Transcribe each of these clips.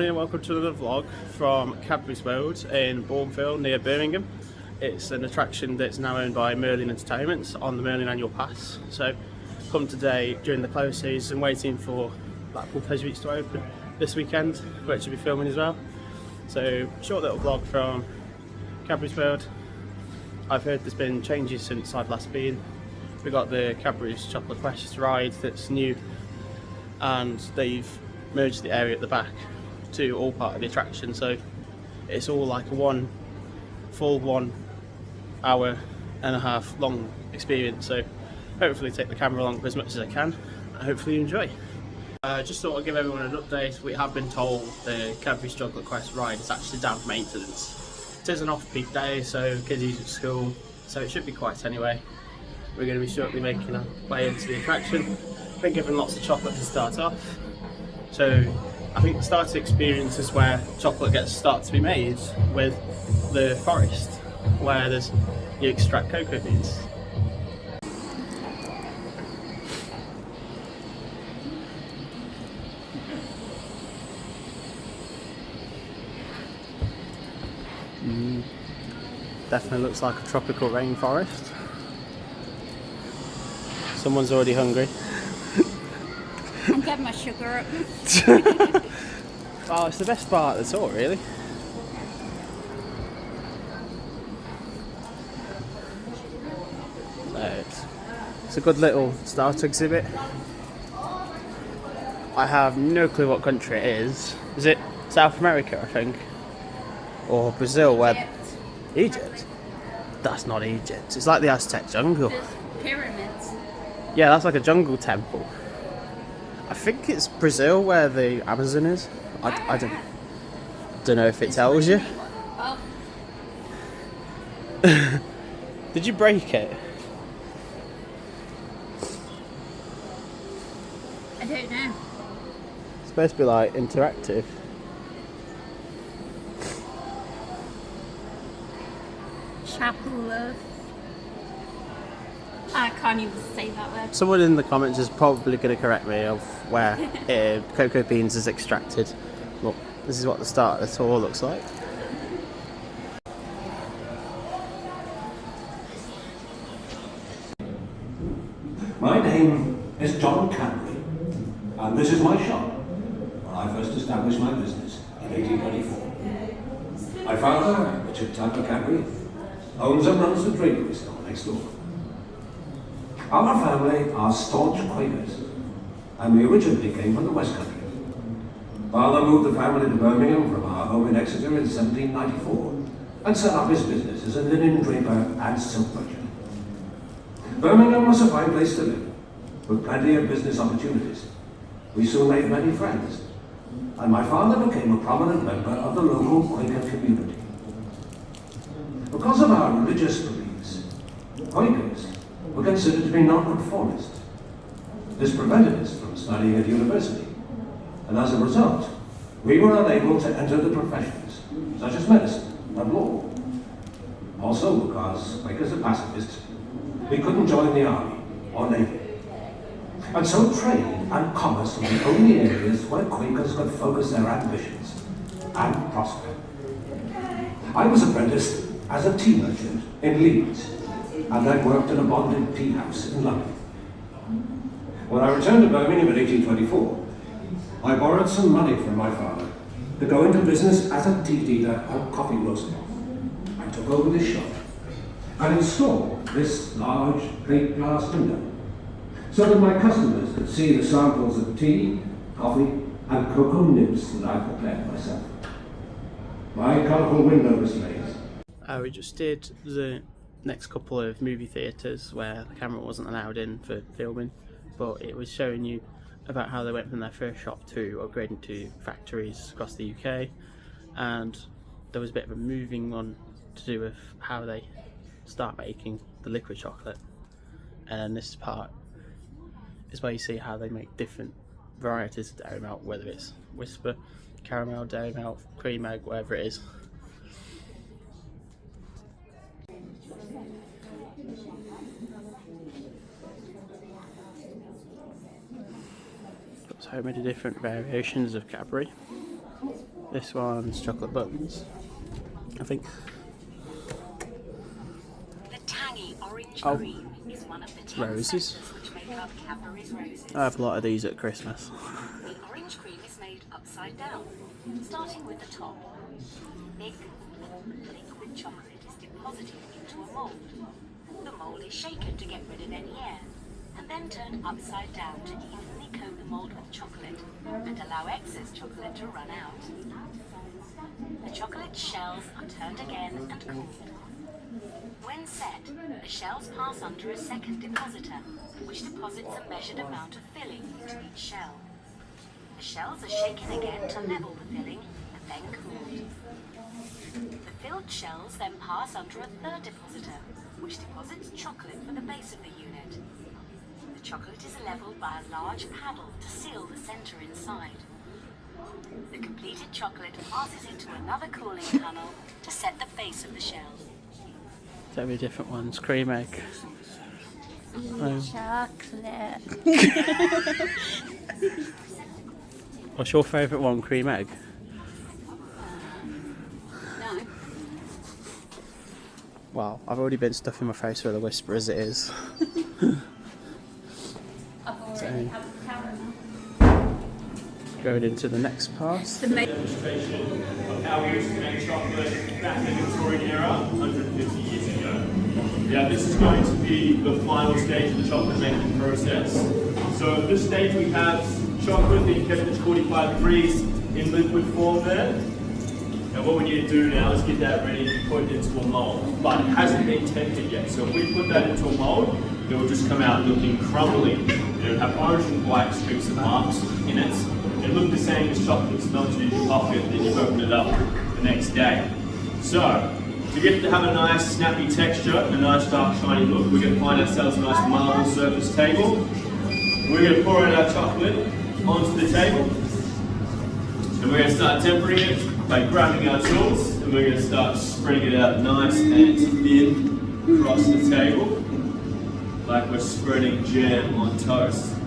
morning and welcome to another vlog from Cadbury's World in Bourneville near Birmingham. It's an attraction that's now owned by Merlin Entertainments on the Merlin Annual Pass. So come today during the close season, waiting for Blackpool Pleasure Beach to open this weekend, which will be filming as well. So short little vlog from Cadbury's World. I've heard there's been changes since I've last been. We've got the Cadbury's Chocolate Quest ride that's new, and they've merged the area at the back to all part of the attraction, so it's all like a full 1 hour and a half long experience. So hopefully take the camera along as much as I can and hopefully you enjoy. Just thought I'd give everyone an update. We have been told the Cadbury's Chocolate Quest ride is actually down for maintenance. It is an off-peak day, so kids are at school, so it should be quiet anyway. We're going to be shortly making our way into the attraction. Been given lots of chocolate to start off. So I think the starter experience is where chocolate gets started to be made with the forest, where you extract cocoa beans. Definitely looks like a tropical rainforest. Someone's already hungry. I'm getting my sugar up. Oh, it's the best part of the tour, really. So it's a good little starter exhibit. I have no clue what country it is. Is it South America, I think? Or Brazil, where... Egypt? That's not Egypt. It's like the Aztec jungle. There's pyramids. Yeah, that's like a jungle temple. I think it's Brazil where the Amazon is. I don't know if it tells you. Oh. Did you break it? I don't know. It's supposed to be like interactive. Chapel of... I can't even say that word. Someone in the comments is probably going to correct me of where cocoa beans is extracted. Look, this is what the start of the tour looks like. My name is John Cadbury, and this is my shop, where I first established my business in 1824. My father, Richard Tucker Cadbury, owns and runs the drapery store next door. Our family are staunch Quakers, and we originally came from the West Country. Father moved the family to Birmingham from our home in Exeter in 1794 and set up his business as a linen draper and silk merchant. Birmingham was a fine place to live, with plenty of business opportunities. We soon made many friends, and my father became a prominent member of the local Quaker community. Because of our religious beliefs, Quakers were considered to be nonconformist. This prevented us from studying at university, and as a result, we were unable to enter the professions, such as medicine and law. Also, because Quakers are pacifists, we couldn't join the army or navy. And so trade and commerce were the only areas where Quakers could focus their ambitions and prosper. I was apprenticed as a tea merchant in Leeds, and then worked in a bonded tea house in London. When I returned to Birmingham in 1824, I borrowed some money from my father to go into business as a tea dealer and coffee roaster. I took over this shop and installed this large plate glass window so that my customers could see the samples of tea, coffee, and cocoa nibs that I prepared myself. My colourful window displays. We just did the next couple of movie theatres where the camera wasn't allowed in for filming, but it was showing you about how they went from their first shop to upgrading to factories across the UK, and there was a bit of a moving on to do with how they start making the liquid chocolate. And this part is where you see how they make different varieties of dairy milk, whether it's Whisper, caramel, dairy milk, cream egg, whatever it is. So many different variations of Cadbury. This one's chocolate buttons, I think. The tangy orange Oh. cream is one of the 10 Roses. sectors which make up Cadbury's roses. I have a lot of these at Christmas. The orange cream is made upside down, starting with the top. Thick, warm, liquid chocolate is deposited into a mould. The mould is shaken to get rid of any air, and then turned upside down to evenly coat the mould with chocolate and allow excess chocolate to run out. The chocolate shells are turned again and cooled. When set, the shells pass under a second depositor, which deposits a measured amount of filling into each shell. The shells are shaken again to level the filling and then cooled. The filled shells then pass under a third depositor, which deposits chocolate for the base of the unit. The chocolate is leveled by a large paddle to seal the center inside. The completed chocolate passes into another cooling tunnel to set the base of the shell. There'll be different ones. Cream egg. Chocolate. What's your favourite one? Cream egg? No. Wow, I've already been stuffing my face with a whisper as it is. I've already Same. had caramel. Going into the next part. The main Demonstration of how we used to make chocolate back in the Victorian era 150 years ago. Yeah, this is going to be the final stage of the chocolate making process. So at this stage we have chocolate being kept at 45 degrees in liquid form there. And what we need to do now is get that ready to put it into a mold. But it hasn't been tempered yet, so if we put that into a mold, it will just come out looking crumbly. It will have orange and white streaks and marks in it. It look the same as chocolate that's melted in your pocket, then you open it up the next day. So, to get it to have a nice snappy texture, a nice dark shiny look, we're going to find ourselves a nice marble surface table. We're going to pour out our chocolate onto the table. And we're going to start tempering it by grabbing our tools, and we're going to start spreading it out nice and thin across the table, like we're spreading jam on toast.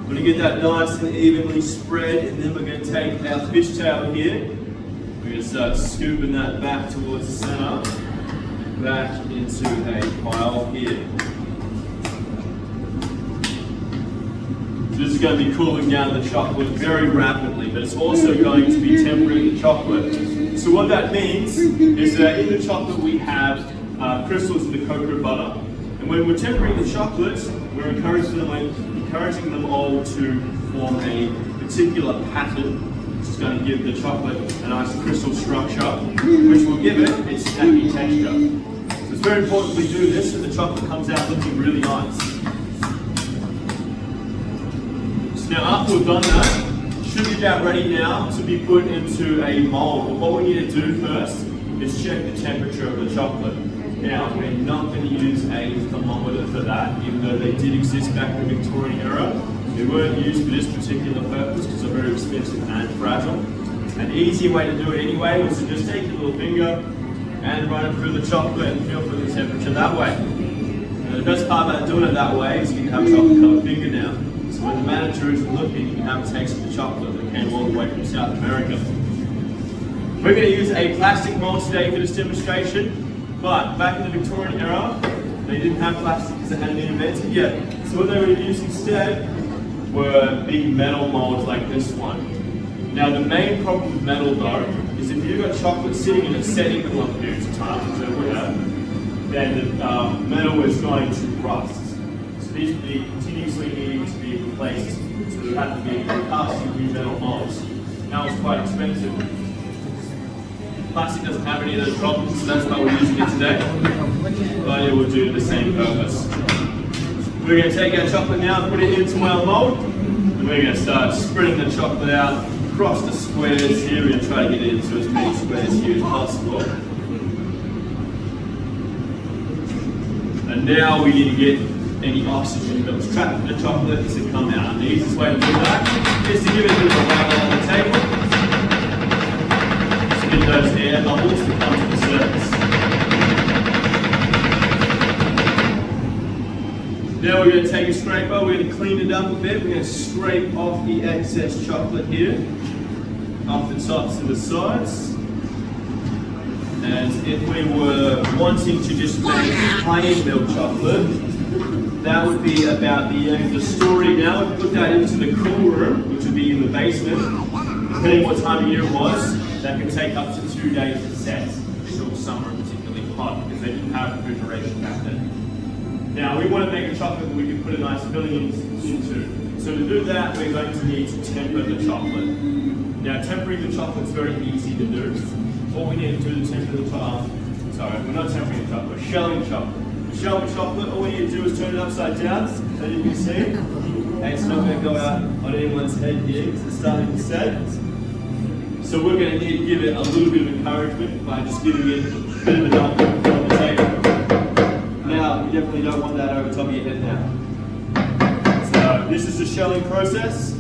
We're going to get that nice and evenly spread, and then we're going to take our fishtail here. We're going to start scooping that back towards the center, back into a pile here. So this is going to be cooling down the chocolate very rapidly, but it's also going to be tempering the chocolate. So what that means is that in the chocolate we have crystals of the cocoa butter. And when we're tempering the chocolate, we're encouraging them all to form a particular pattern, which is going to give the chocolate a nice crystal structure, which will give it its snappy texture. So it's very important we do this, and the chocolate comes out looking really nice. So now after we've done that, it should be about ready now to be put into a mold. But what we need to do first is check the temperature of the chocolate. Now, we're not going to use a thermometer for that, even though they did exist back in the Victorian era. They weren't used for this particular purpose because they're very expensive and fragile. An easy way to do it anyway was to just take your little finger and run it through the chocolate and feel for the temperature that way. Now, the best part about doing it that way is you can have a chocolate covered finger now. So when the manager isn't looking, you can have a taste of the chocolate that came all the way from South America. We're going to use a plastic mold today for this demonstration. But back in the Victorian era, they didn't have plastic because it hadn't been invented yet. So what they would use instead were big metal molds like this one. Now the main problem with metal though, is if you've got chocolate sitting in a setting for long periods of time, which we have, then the metal is going to rust. So these would be continuously needing to be replaced. So there would have to be casting new metal molds. Now it's quite expensive. Plastic doesn't have any of those problems, so that's why we're using it today. But it will do the same purpose. We're going to take our chocolate now and put it into our mold. And we're going to start spreading the chocolate out across the squares here. We're going to try to get it into as many squares here as possible. And now we need to get any oxygen that was trapped in the chocolate to come out. And the easiest way to do that is to give it a bit of a waggle on the table. Get those air bubbles to come to the surface. Now we're going to take a scraper, we're going to clean it up a bit, we're going to scrape off the excess chocolate here. up the tops and the sides. And if we were wanting to just make plain milk chocolate, that would be about the end of the story. Now we put that into the cool room, which would be in the basement. Depending what time of year it was, that could take up to 2 days to set. Still summer and particularly hot because they didn't have refrigeration back then. Now we want to make a chocolate that we can put a nice filling into. So to do that, we're going to need to temper the chocolate. Now tempering the chocolate is very easy to do. All we need to do to temper the chocolate, sorry, we're not tempering the chocolate, we're shelling chocolate. Shelling chocolate, all we need to do is turn it upside down, so you can see. And it's not going to go out on anyone's head here because it's starting to set. So we're going to need to give it a little bit of encouragement by just giving it a bit of a dump on the table. Now, you definitely don't want that over top of your head now. So this is the shelling process.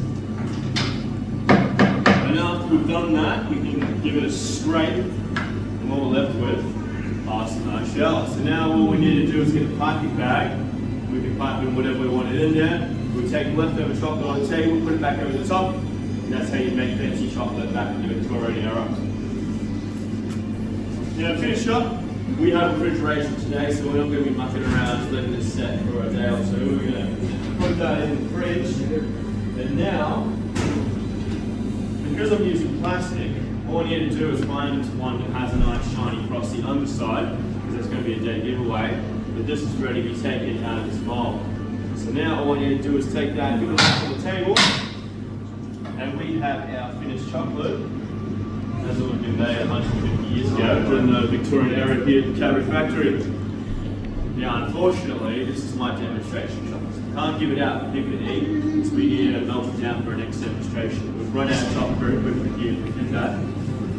And after we've done that, we can give it a scrape. And what we're left with are some nice shells. So now all we need to do is get a piping bag. We can pipe in whatever we want it in there. We take leftover chocolate on the table, put it back over the top. And that's how you make fancy chocolate back in the Victorian era. Now to finish up, we have refrigeration today, so we're not going to be mucking around letting this set for a day or two. We're going to put that in the fridge. And now, because I'm using plastic, all I need to do is find one that has a nice shiny frosty underside, because that's going to be a dead giveaway. But this is ready to be taken out of this mold. So now all I need to do is take that, give it back on the table, and we have our finished chocolate. As it would have been made 150 years ago during the Victorian era here at the Cadbury factory. Now unfortunately, this is my demonstration chocolate. I can't give it out for people to eat, because we need to melt it down for our next demonstration. We've run out of chocolate very quickly here to do that.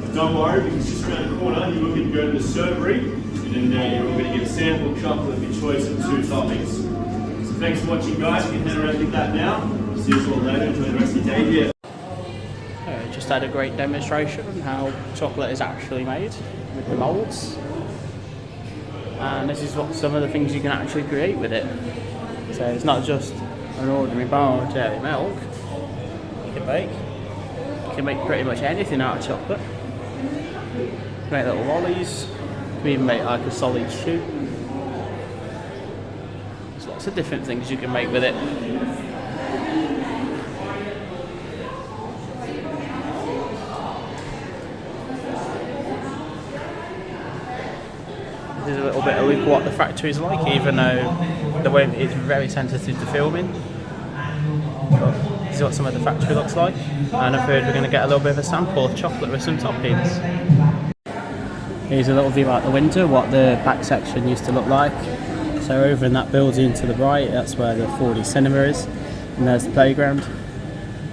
But don't worry, because just around the corner you're looking to go to the servery, and then you're going to get a sample of chocolate of your choice of 2 toppings. So thanks for watching guys, you can head around and get that now. See you all later, enjoy the rest of your day here. Just had a great demonstration on how chocolate is actually made with the moulds, and this is what some of the things you can actually create with it. So it's not just an ordinary bar of dairy milk. You can make pretty much anything out of chocolate. You can make little lollies. You can even make like a solid shoe. There's lots of different things you can make with it. There's a little bit of look at what the factory is like, even though the way it's very sensitive to filming. But this is what some of the factory looks like, and I've heard we're going to get a little bit of a sample of chocolate with some toppings. Here's a little view out the window, what the back section used to look like. So over in that building to the right, that's where the 4D cinema is, and there's the playground.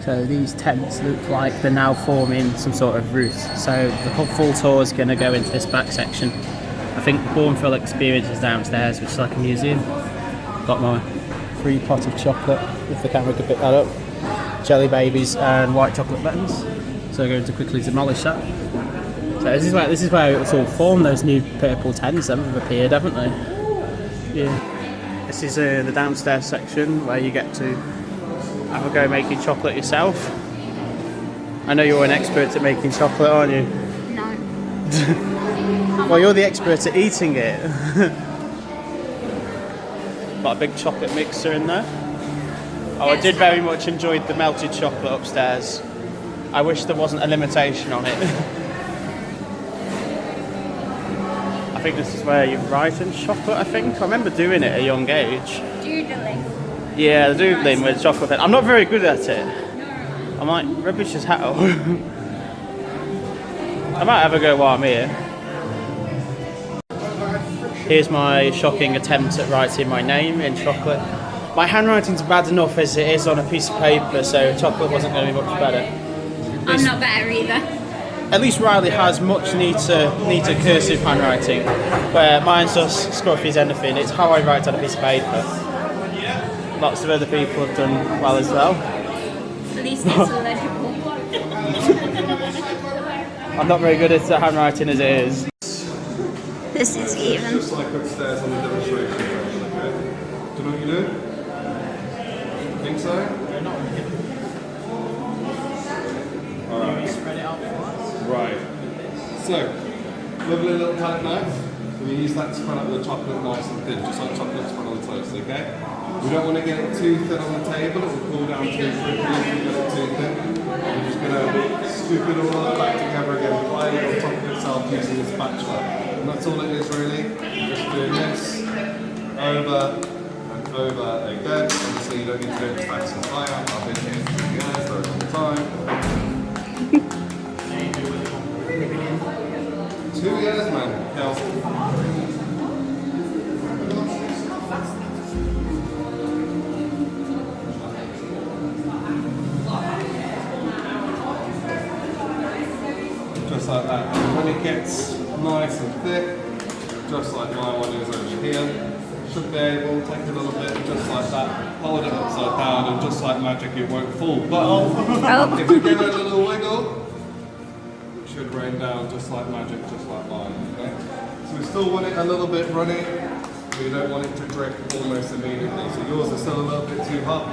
So these tents look like they're now forming some sort of roof. So the full tour is going to go into this back section. I think the Bourneville experience is downstairs, which is like a museum. Got my free pot of chocolate, if the camera could pick that up. Jelly babies and white chocolate buttons. So we're going to quickly demolish that. So this is where it was all formed. Those new purple tents that have appeared, haven't they? Yeah. This is the downstairs section where you get to have a go making chocolate yourself. I know you're an expert at making chocolate, aren't you? No. Well, you're the expert at eating it. Got a big chocolate mixer in there. Oh, I did very much enjoy the melted chocolate upstairs. I wish there wasn't a limitation on it. I think this is where you write in chocolate, I think. I remember doing it at a young age. Doodling. Yeah, doodling with chocolate. I'm not very good at it. I'm like rubbish as hell. I might have a go while I'm here. Here's my shocking attempt at writing my name in chocolate. My handwriting's bad enough as it is on a piece of paper, so chocolate wasn't going to be much better. I'm not better either. At least Riley has much neater cursive handwriting, where mine's just scruffy as anything. It's how I write on a piece of paper. Lots of other people have done well as well. At least it's legible. I'm not very good at handwriting as it is. This is even. Just like upstairs on the demonstration. Okay. Do you know what you do? Think so? Alright. Spread it out. Right. So, lovely little palette knife. We use that to spread out the chocolate nice and thin, just like chocolate spread on toast, okay? We don't want to get it too thin on the table, it will cool down too quickly if we get it too thin. We're just going to scoop it all back together again, applying it on top of itself using the spatula. And that's all it is really, just doing this over and over again. Obviously you don't need to do it as fast as I am, I've been here for years, very long time. 2 years, man. Hell. Just like that. And when it gets nice and thick, just like my one is over here, should be able to take a little bit, just like that, hold it upside down, and just like magic, it won't fall. But if you give it a little wiggle, should rain down just like magic, just like mine, okay? So we still want it a little bit runny, but you don't want it to drip almost immediately. So yours are still a little bit too hot.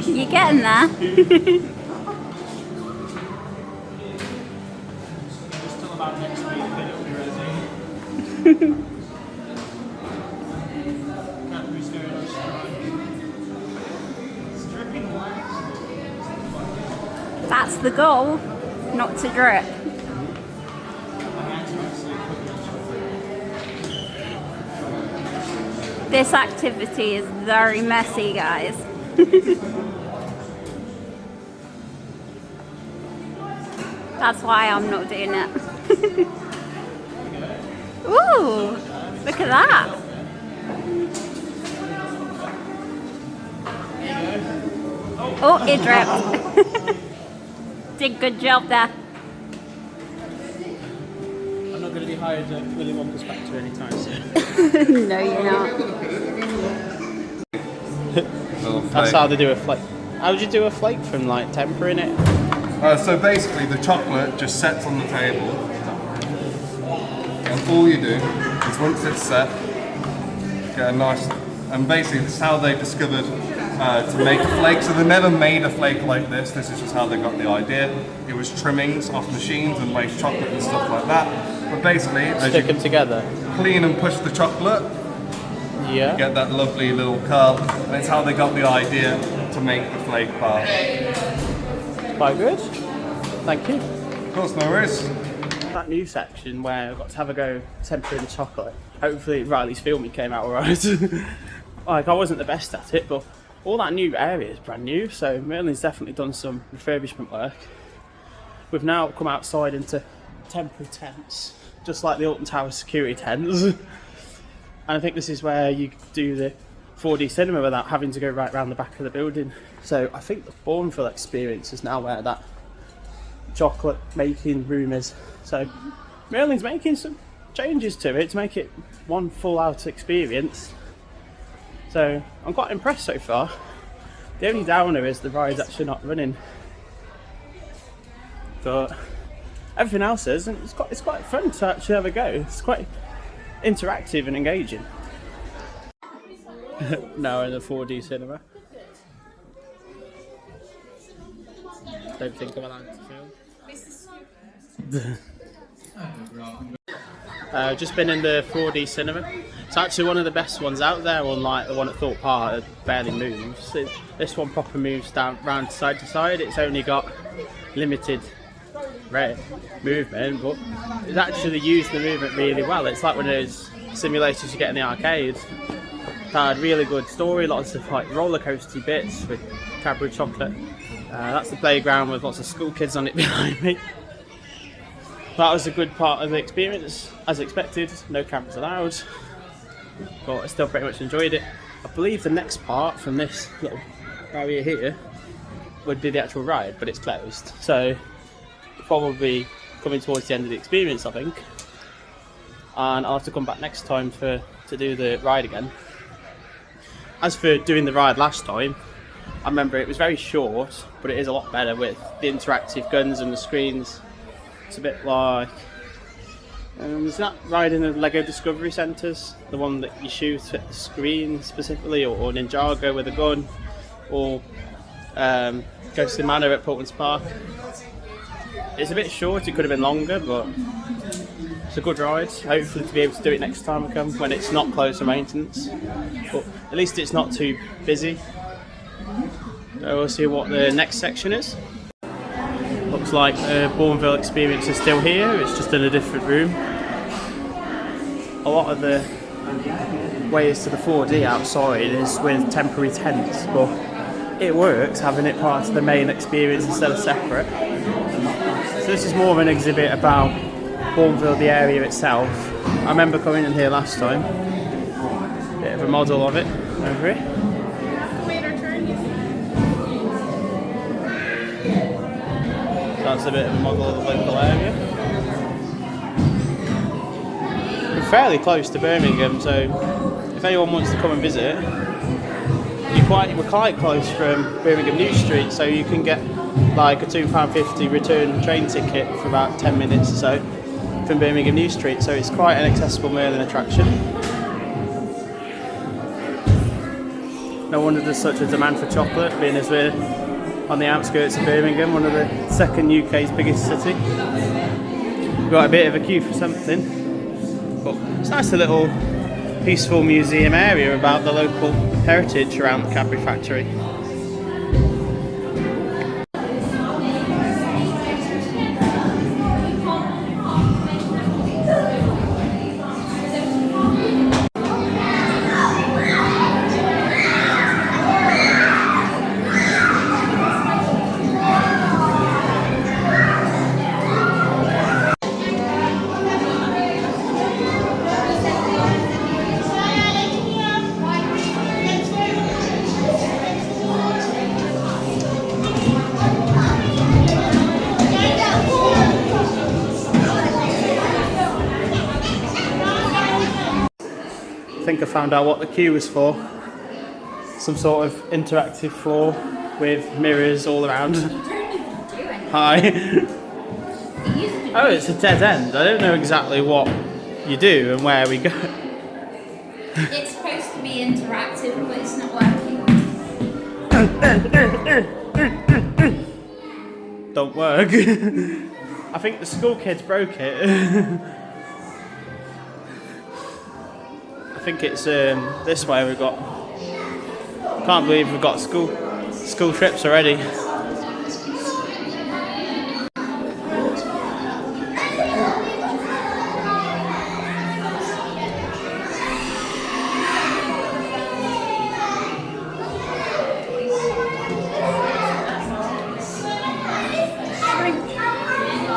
You're getting there. Just till about next week, then it'll be ready. Cadbury's going on strike. It's dripping wet. That's the goal, not to drip. This activity is very messy, guys. That's why I'm not doing it. Ooh, look at that. Oh, it dripped. Did good job there. I'm not going to be hired at Willy Wonka's factory anytime soon. No, you're not. That's how they do a flake. How would you do a flake from like tempering it? So basically the chocolate just sets on the table, and all you do is once it's set, get a nice, and basically this is how they discovered to make a flake. So they never made a flake like this is just how they got the idea. It was trimmings off machines and waste chocolate and stuff like that. But basically, as Stick you them together. clean and push the chocolate, Yeah. you get that lovely little curl, and it's how they got the idea to make the flake bar. Quite good. Thank you. Of course, no worries. That new section where I've got to have a go tempering the chocolate. Hopefully Riley's filming came out alright. Like I wasn't the best at it, but all that new area is brand new, so Merlin's definitely done some refurbishment work. We've now come outside into temporary tents, just like the Alton Tower security tents. And I think this is where you do the 4D cinema without having to go right round the back of the building. So I think the Bourneville experience is now where that chocolate making room is. So Merlin's making some changes to it to make it one full out experience. So I'm quite impressed so far. The only downer is the ride's actually not running. But everything else is, and it's quite fun to actually have a go. It's quite interactive and engaging. Now in the 4D cinema. Don't think I'm allowed to film. Just been in the 4D cinema. It's actually one of the best ones out there, unlike the one at Thorpe Park that barely moves. This one proper moves down round side to side. It's only got limited movement, but it's actually used the movement really well. It's like one of those simulators you get in the arcade. It had really good story, lots of like roller coaster bits with Cadbury chocolate. That's the playground with lots of school kids on it behind me. That was a good part of the experience, as expected. No cameras allowed, but I still pretty much enjoyed it. I believe the next part from this little area here would be the actual ride, but it's closed. So probably coming towards the end of the experience, I think. And I'll have to come back next time to do the ride again. as for doing the ride last time, I remember it was very short, but it is a lot better with the interactive guns and the screens. It's a bit like, is that riding the Lego Discovery Centres? The one that you shoot at the screen specifically, or Ninjago with a gun, or Ghostly Manor at Portman's Park. It's a bit short, it could have been longer, but it's a good ride. Hopefully to be able to do it next time we come, when it's not closed for maintenance. But at least it's not too busy. So we'll see what the next section is. Looks like the Bourneville experience is still here, it's just in a different room. A lot of the ways to the 4D outside is with temporary tents, but it works having it part of the main experience instead of separate. So this is more of an exhibit about Bourneville, the area itself. I remember coming in here last time. Bit of a model of it over here. That's a bit of a model of the local area. We're fairly close to Birmingham, so if anyone wants to come and visit, we're quite close from Birmingham New Street, so you can get like a £2.50 return train ticket for about 10 minutes or so from Birmingham New Street, so it's quite an accessible Merlin attraction. No wonder there's such a demand for chocolate, being as we're on the outskirts of Birmingham, one of the second UK's biggest city. We've got a bit of a queue for something, but it's nice, a little peaceful museum area about the local heritage around the Cadbury factory. I think I found out what the queue was for. Some sort of interactive floor with mirrors all around. Hi. Oh, it's a dead end. I don't know exactly what you do and where we go. It's supposed to be interactive, but it's not working. Don't work. I think the school kids broke it. I think it's this way we've got. Can't believe we've got school trips already.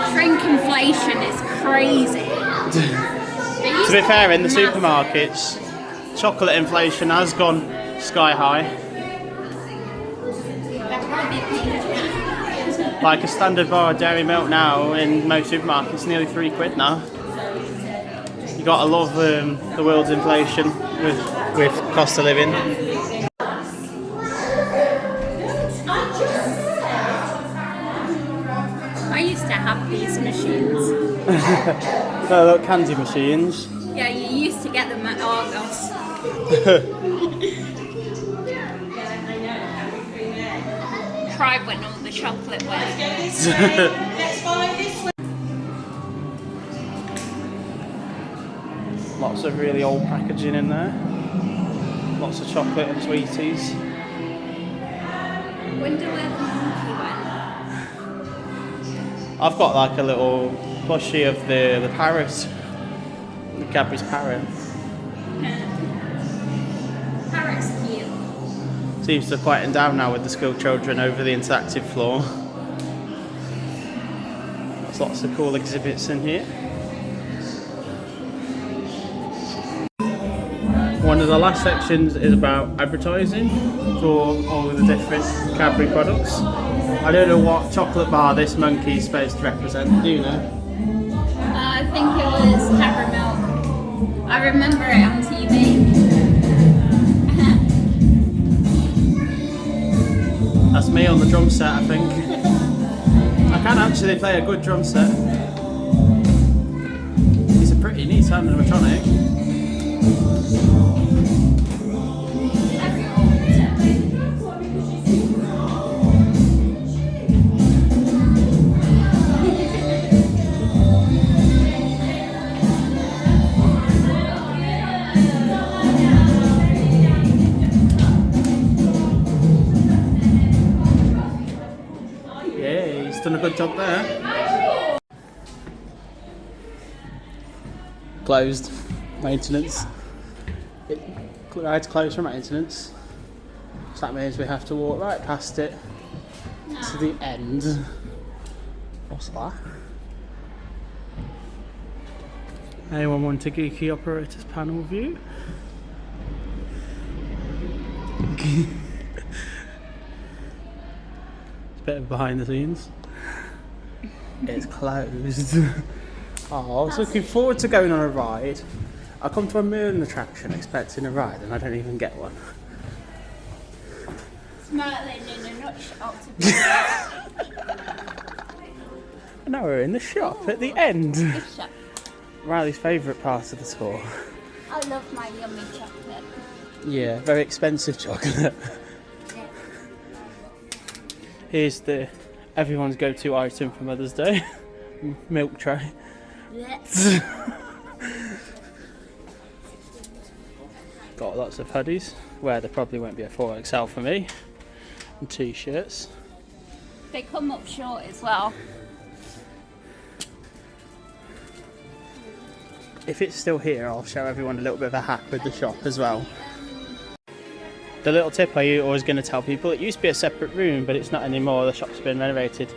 Shrinkflation is crazy. To be fair, in the supermarkets, chocolate inflation has gone sky high. Like a standard bar of dairy milk now in most supermarkets, nearly £3 now. You gotta love the world's inflation with cost of living. I used to have these machines. Oh, look, candy machines. Yeah, you used to get them at Argos. Tried when all the chocolate went. Lots of really old packaging in there. Lots of chocolate and sweeties. Wonder where the monkey went. I've got like a little plushie of the parrot. The Cadbury's parrot. Parrot's cute. Seems to have quietened down now with the school children over the interactive floor. There's lots of cool exhibits in here. One of the last sections is about advertising for all of the different Cadbury products. I don't know what chocolate bar this monkey is supposed to represent, do you know? I think it was Cadbury milk. I remember it on TV. That's me on the drum set, I think. I can actually play a good drum set. It's a pretty neat sounding animatronic. He's done a good job there. Closed. Maintenance. I had to close for maintenance. So that means we have to walk right past it to the end. What's that? Anyone want a geeky operators panel view? It's a bit of behind the scenes. It's closed. Oh, I was looking forward to going on a ride. I come to a Merlin attraction expecting a ride and I don't even get one. It's Merlin in a nutshell. Now we're in the shop at the end. This shop. Riley's favourite part of the tour. I love my yummy chocolate. Yeah, very expensive chocolate. Here's the everyone's go-to item for Mother's Day. Milk tray. Got lots of hoodies, where there probably won't be a 4XL for me. And t-shirts. They come up short as well. If it's still here, I'll show everyone a little bit of a hack with the shop as well. The little tip I always going to tell people, it used to be a separate room, but it's not anymore. The shop's been renovated.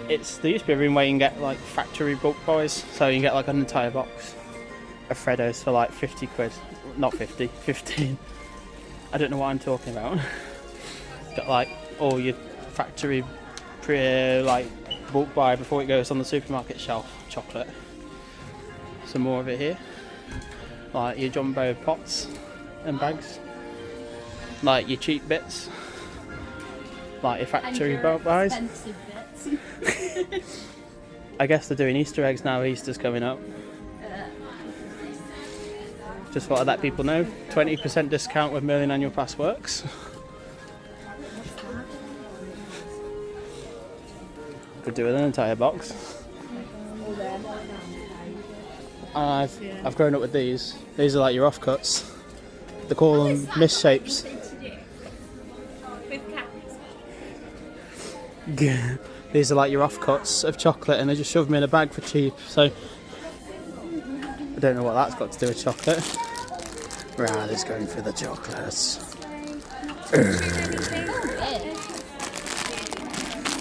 There used to be a room where you can get like factory bulk buys, so you can get like an entire box of Freddos for like 50 quid. Not 50, 15. I don't know what I'm talking about. Got like all your factory like bulk buy before it goes on the supermarket shelf. Chocolate. Some more of it here. Like your jumbo pots and bags. Like your cheap bits. Like your factory bulk buys. Expensive bits. I guess they're doing Easter eggs now. Easter's coming up. Just thought I'd let people know. 20% discount with Merlin Annual Pass works. Could do with an entire box. I've grown up with these. These are like your offcuts. They call them misshapes. These are like your offcuts of chocolate, and they just shove them in a bag for cheap. So I don't know what that's got to do with chocolate. Riley's going for the chocolates. Do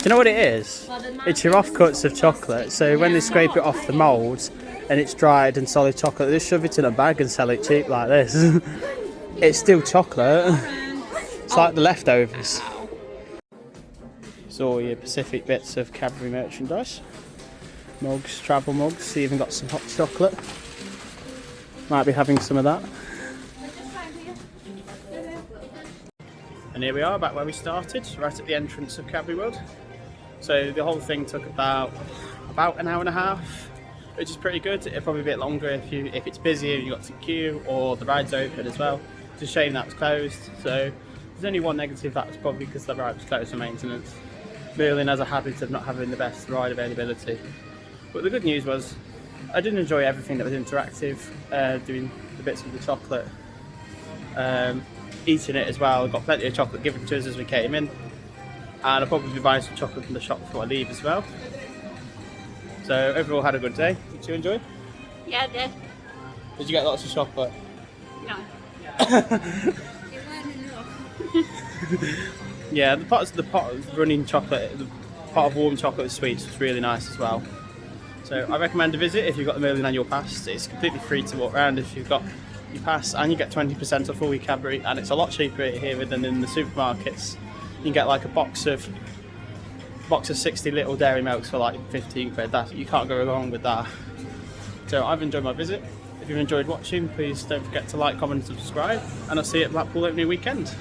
you know what it is? It's your offcuts of chocolate. So when they scrape it off the mould and it's dried and solid chocolate, they just shove it in a bag and sell it cheap like this. It's still chocolate. It's like the leftovers. It's all your Pacific bits of Cadbury merchandise. Mugs, travel mugs. Even got some hot chocolate. Might be having some of that. And here we are, back where we started, right at the entrance of Cadbury World. So the whole thing took about an hour and a half, which is pretty good. It'll probably be a bit longer if it's busy and you've got to queue, or the ride's open as well. It's a shame that was closed. So there's only one negative, that was probably because the ride was closed for maintenance. Merlin has a habit of not having the best ride availability. But the good news was, I did enjoy everything that was interactive, doing the bits with the chocolate, eating it as well. Got plenty of chocolate given to us as we came in, and I'll probably be buying some chocolate from the shop before I leave as well. So overall, had a good day. Did you enjoy? Yeah, I did. Did you get lots of chocolate? No. It weren't enough. Yeah, the pot of running chocolate, the pot of warm chocolate with sweets was really nice as well. So I recommend a visit if you've got the Merlin Annual Pass. It's completely free to walk around if you've got your pass, and you get 20% off all your Cadbury, and it's a lot cheaper here than in the supermarkets. You can get like a box of 60 little dairy milks for like 15 quid. You can't go wrong with that. So I've enjoyed my visit. If you've enjoyed watching, please don't forget to like, comment and subscribe, and I'll see you at Blackpool opening weekend.